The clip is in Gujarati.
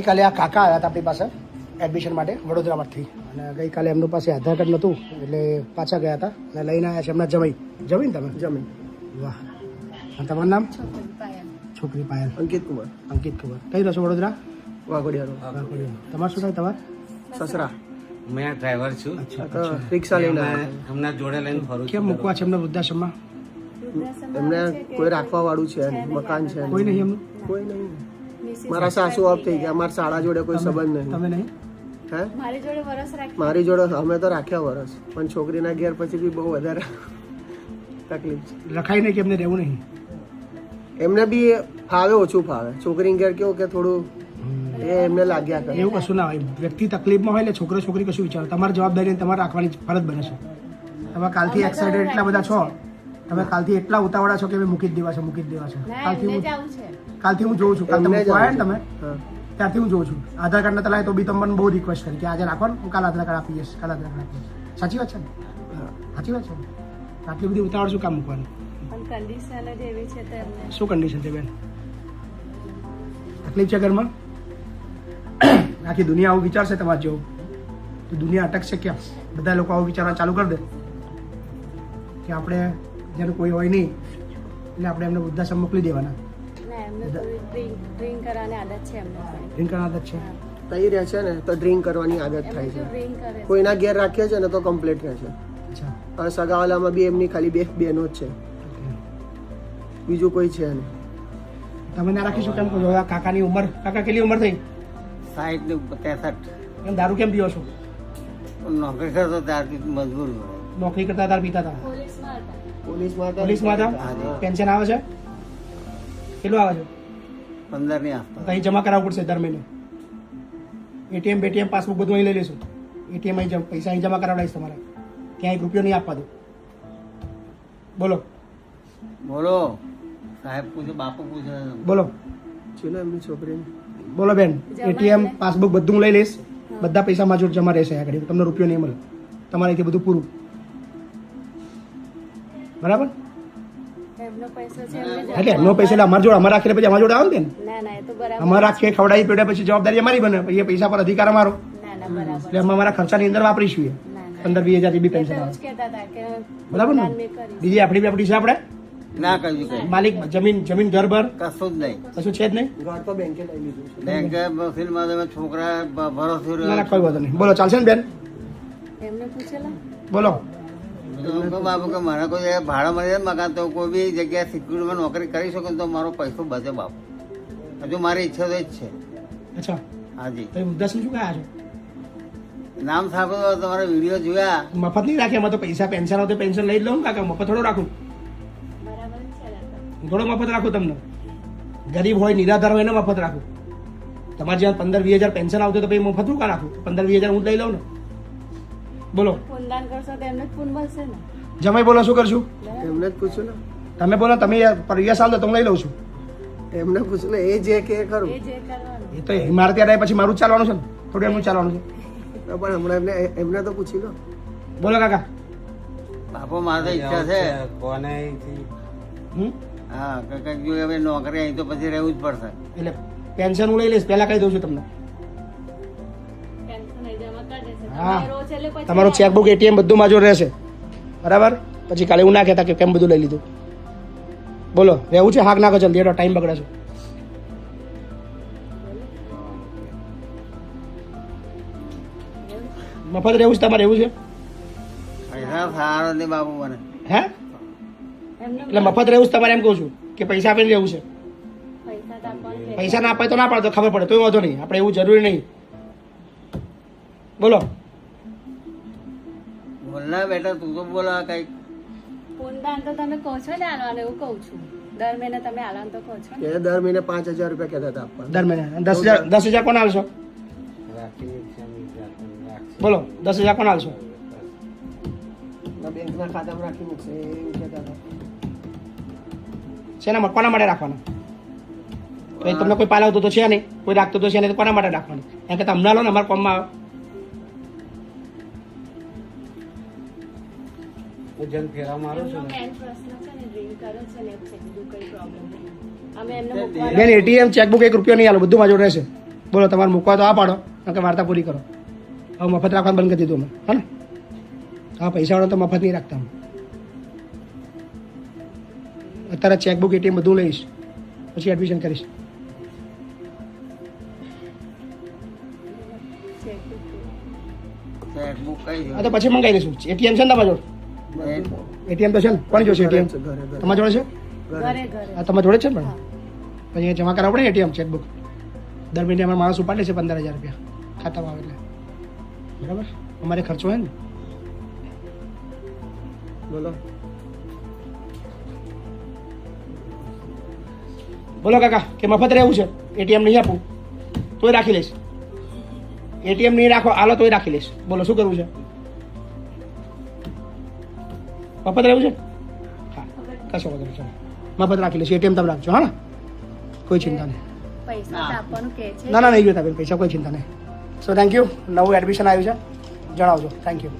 ગઈકાલે આ કાકા આવ્યા હતા આપણી પાસે એડમિશન માટે વડોદરામાંથી અને ગઈકાલે એમનું પાસે આધાર કાર્ડ નહોતું એટલે પાછા ગયા હતા અને લઈને આવ્યા છે એમના જમાઈ જમીન તમે જમીન વાહ અને તમારું નામ છોકરી પાયલ અંકિત કુમાર કઈ રહો છો વડોદરા વાઘોડિયા તમારું શું થાય તમારે સસરા મેં ડ્રાઈવર છું. રિક્ષા લઈને હમણાં જોડે લઈને ફરું કેમ મૂકવા છે એમને વૃદ્ધાશ્રમમાં એમને કોઈ રાખવા વાળું છે નહીં, મકાન છે નહીં. કોઈ નહીં એમનું કોઈ નહીં. મારા સાસુ ઓફ થઈ ગયા, મારા શાળા જોડે કોઈ સંબંધ નહીં. તમે નહીં હે મારી જોડે વરસ રાખ્યું. મારી જોડે અમે તો રાખ્યા વરસ, પણ છોકરીના ઘેર પછી બી બહુ વધારે તકલીફ છે. રખાય નહીં કે એમને રહેવું નહીં એમને બી ફાવે, ઓછું ફાવે. છોકરીને ઘેર કેવું કે થોડું એ એમને લાગ્યા કરે. એવું કશું ના હોય. વ્યક્તિ તકલીફમાં હોય એટલે છોકરો છોકરી કશું વિચારો. તમારી જવાબદારી તમારે રાખવાની ફરજ બને છે. તમે કાલથી એક્સાઇટેડ એટલા બધા છો, તમે કાલથી એટલા ઉતાવળા છો કે મૂકી જ દેવા છે ના, એમને જ આવું છે. કાલથી હું જોઉં છું. કાલ તમે એમને જ આવ્યા ને તમે હા. ત્યારથી હું જોઉં છું. આધાર કાર્ડ નતા લાવે તો બી તમને બહુ રિક્વેસ્ટ કરી કે આજે રાખો ને, હું કાલ આધાર કાર્ડ આપીશ, કાલ આધાર કાર્ડ આપીશ. સાચી વાત છે ને? હા. સાચી વાત છે ને? આટલી બધી ઉતાવળ શું કામ મૂકવાની? પણ કન્ડિશન જ એવી છે તો એમને શું કન્ડિશન છે બેન? તકલીફ છે ઘરમાં? આખી દુનિયા આવું વિચારશે તમારે જેવું તો દુનિયા અટકશે ક્યાં? બધા લોકો આવું વિચારવા ચાલુ કરી દે કે આપણે જેનું કોઈ હોય નહીં એટલે આપણે એમને વૃદ્ધાશ્રમ મોકલી દેવાના. ના એમને થોડી ડ્રિંક કરવાની આદત છે એમને પણ. ડ્રિંક કરવાની આદત છે. તઈ રહે છે ને તો ડ્રિંક કરવાની આદત એમને થાય જો છે. ડ્રિંક કરે છે. કોઈના ઘેર રાખીએ છે ને તો કમ્પ્લીટ રહે છે. અચ્છા હવે સગાવાલામાં બી એમની ખાલી બે બહેનો જ છે, બીજું કોઈ છે નહીં. તમે ના રાખીશું કેમ કહો છો? આ કાકાની ઉંમર, કાકા કેટલી ઉંમર થઈ? 60 ને 63. કેમ દારૂ કેમ પીવો છો? નોકરી કરતો ત્યારથી મજબૂર હોય. નોકરી કરતા તાર પીતા હતા? પોલીસમાં હતા. પોલીસમાં હતા. પોલીસમાં હતા? પેન્શન આવે છે? કેટલું આવે છે? 15 ની આસપાસ. તો અહીં જમા કરાવવું પડશે દર મહિને. એટીએમ બેટીએમ પાસબુક બધું અહીં લઈ લેશું. એટીએમ અહીં પૈસા અહીં જમા કરાવડાવીશ તમારે. ત્યાં 1 રૂપિયો નહીં આપવા દો. બોલો બોલો સાહેબ પૂછે, બાપુ પૂછે. બોલો છે ને એમની છોકરીને. બોલો બેન. જમા એટીએમ એટલે? પાસબુક બધું હું લઈ લઈશ. બધા પૈસા મારી જોડે જમા રહેશે આગળ. તમને રૂપિયો નહીં મળે. તમારે અહીંથી બધું પૂરું. બરાબર? એમનો પૈસો છે એમને જ એટલે એમનો પૈસા એટલે અમારા જોડે અમારે રાખીને પછી અમારા જોડે આવે ને બેન. ના ના એ તો બરાબર. અમારે રાખીએ ખવડાવી પીડે પછી જવાબદારી અમારી બને. પછી એ પૈસા પર અધિકાર અમારો. ના ના બરાબર. એટલે અમે અમારા ખર્ચાની અંદર વાપરીશું એ. ના ના 15-20 હજાર બી એ તો પેન્શન એવું આવે. જ કહેતા હતા કે બરાબર ને? દાન મેં કરીશ. બીજી આપણી બી આપણી છે આપણે ના કહ્યું કઈ માલિક જમીન ઘર ભર કશું જ નહીં. કશું છે જ નહીં. ઘર તો બેંકે લઈ લીધું છે. બેંકે મફિલમાં તમે છોકરા ભરોસે ના ના કોઈ વાંધો નહીં. બોલો ચાલશે ને બેન? એમને પૂછેલા બોલો બાપુ કે મને કોઈ ભાડા મળે મકાન તો કોઈ બી જગ્યાએ સિક્યુરિટીમાં નોકરી કરી શકો તો મારો પૈસો બચે બાપુ. હજુ મારી ઈચ્છા તો જ છે. અચ્છા હાજી તો વૃદ્ધાશ્રમ શું કયા છો? નામ સાંભળ્યું તમારા વિડીયો જોયા. મફત નહીં રાખે એમાં તો પૈસા પેન્શન આવતો પેન્શન લઈ જ લઉં કાકા. મફત થોડો રાખું? બરાબર જ છે ને તો. થોડો મફત રાખું તમને? ગરીબ હોય નિરાધાર હોય એને મફત રાખું. તમારે જ્યાં 15-20 હજાર પેન્શન આવતું તો પછી મફત શું કા રાખું? 15-20 હજાર હું જ લઈ લઉં ને. બોલો પૂનદાન કરશો તો એમને જ પૂન મળશે ને. જમાઈ બોલો શું કરશું? એમને જ પૂછ્યું ને. તમે બોલો તમે પરિયા સાલ દો તો હું લઈ લઉં છું. એમને પૂછ્યું ને, એ જે કે ખરું. એ જે કરવાનું. એ તો મારે ત્યાં રહે પછી મારું જ ચાલવાનું છે ને, થોડું એમનું ચાલવાનું છે. પણ હમણાં એમને તો પૂછી લો. બોલો કાકા. બાપુ મારે તો ઈચ્છા છે. હમ હા કંઈક જો હવે નોકરી અહીં તો પછી રહેવું જ પડશે. એટલે પેન્શન હું લઈ લઈશ પહેલા કહી દઉં છું તમને. પેન્શન એ જમા કરી દેશે. હા. તમારે રોજ એટલે પછી તમારું ચેકબુક એટીએમ બધું મારી જોડે રહેશે બરાબર. પછી કાલે એવું ના કહેતા કે કેમ બધું લઈ લીધું. બોલો રહેવું છે? હાક નાખો જલ્દી, ટાઈમ બગડે છે. મફત રહેવું છે તમારે? એવું છે? પૈસા સારો નહીં બાપુ મને. હે એમને એટલે મફત રહેવું છે તમારે એમ કહું છું કે પૈસા આપીને રહેવું છે? પૈસા તો આપવાનું છે. પૈસા ના અપાય તો ના પાડે તો ખબર પડે તોય વાંધો નહીં. આપણે એવું જરૂરી નહીં. બોલો બોલના બેટા તું તો બોલા કઈક. પૂનદાન તો તમે કહો છો ને આલવાનું, એવું કહું છું. દર મહિને તમે આલવાનું તો કહો છો ને. કે દર મહિને 5,000 રૂપિયા કહેતા હતા આપવા. દર મહિને 10,000 કોણ આવશો? બોલો 10,000 કોણ આવશો? બેંકના ખાતામાં રાખી મૂકશે એવું કહેતા હતા. શેના કોના માટે રાખવાના? તો તમને કોઈ પાલાવતો તો છે નહીં, કોઈ રાખતો તો છે નહીં, તો કોના માટે રાખવાનું? એમ કે તમને લો ને અમારા કોમમાં આવે. એમનો મેઇન પ્રશ્ન છે ને ડ્રિંક કરે છે ને એવું છે, બીજું કઈ પ્રોબ્લેમ નહીં. અમે એમને મૂકવા બેન એટીએમ ચેકબુક 1 રૂપિયો નહીં આલો, બધું મારી જોડે રહેશે. બોલો તમારે મૂકવા તો આ પાડો કે વાર્તા પૂરી કરો. હવે મફત રાખવાનું બંધ કરી દીધું અમે, હા ને? હા, પૈસાવાળો તો મફત નહીં રાખતા અમે. અત્યારે ચેકબુક એટીએમ બધું લઈશ, પછી એડમિશન કરીશ. ચેકબુક કઈ હા તો પછી મંગાવી દઈશું. એટીએમ છે ને તમારા જોડે? એટીએમ તો છે ને? કોણ જોશે એટીએમ? ઘરે ઘરે તમારા જોડે છે? ઘરે ઘરે હા, તમારા જોડે જ છે ને? પણ પછી જમા કરાવવું પડે એટીએમ ચેકબુક. દર મહિને અમારા માણસ ઉપાડે છે 15,000 રૂપિયા ખાતામાં આવે એટલે. બરાબર, અમારે ખર્ચો હોય ને. બોલો. બોલો કાકા, કે મફત રહેવું છે? એટીએમ નહીં આપું તોય રાખી લઈશ. એટીએમ નહીં રાખો આલો તોય રાખી લઈશ. બોલો શું કરવું છે? મફત રહેવું છે? હા, કશો વાંધો નહીં, ચાલો મફત રાખી લઈશ. એટીએમ તમે રાખજો, હા ને? કોઈ ચિંતા નહીં. પૈસા તો આપવાનું કે છે. ના ના, નહીં જોતા બેન પૈસા, કોઈ ચિંતા નહીં. So thank you. નવું એડમિશન આવ્યું છે, જણાવજો. Thank you.